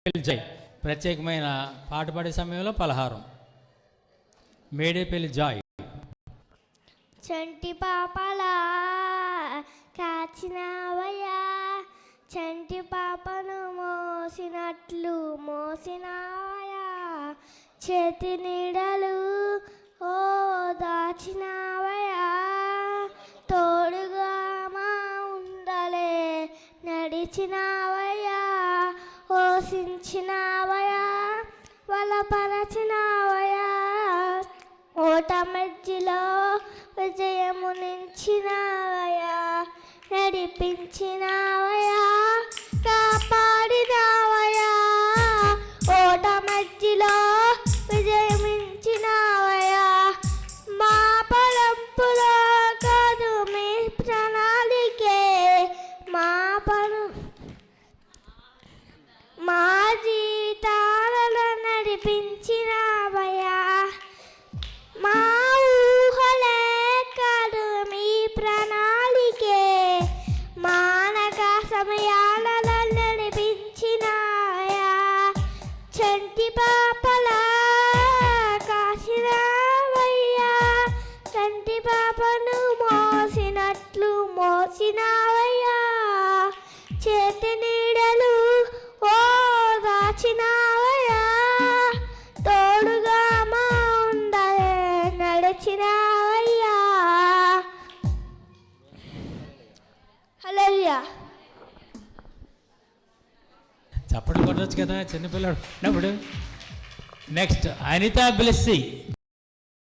జై ప్రత్యేకమైన పాట పాడే సమయంలో పలహారం. మేడేపల్లి జాయ్. చంటి పాపలా కాచినావయ్యా, చంటి పాపను మోసినట్లు మోసినావయ్యా, చేతి నీడలు ఓ దాచినావయ్యా, తోడుగా మా ఉండలే నడిచినావయ్యా, ఓసించినావయ్యా, వలపరచినావయ్యా, ఓట మధ్యలో విజయమునించినావయ్యా, నడిపించినావయ్యా, కాపాడినావయ్యా, ఓట మధ్యలో విజయమించినావయ్యా, మా పలంపులో కాదు మీ ప్రణాళికే, మా జీవితాలలో నడిపించినావయ్యా, మా ఊహలే కాదు మీ ప్రణాళికే, మానక సమయాలలో నడిపించినావయ్యా, చంటి పాపలా కాసినావయ్యా, చంటి పాపను మోసినట్లు మోసినావయ్యా, చేతి నీడలు ఓ దాచినావయ్యా, తోడుగా మా ఉండలే నడిచినావయ్యా. హల్లెలూయా. చప్పట్లు కొట్టచ్చు కదా చిన్నపిల్లడు. నెక్స్ట్ అనితా బ్లెస్సీ.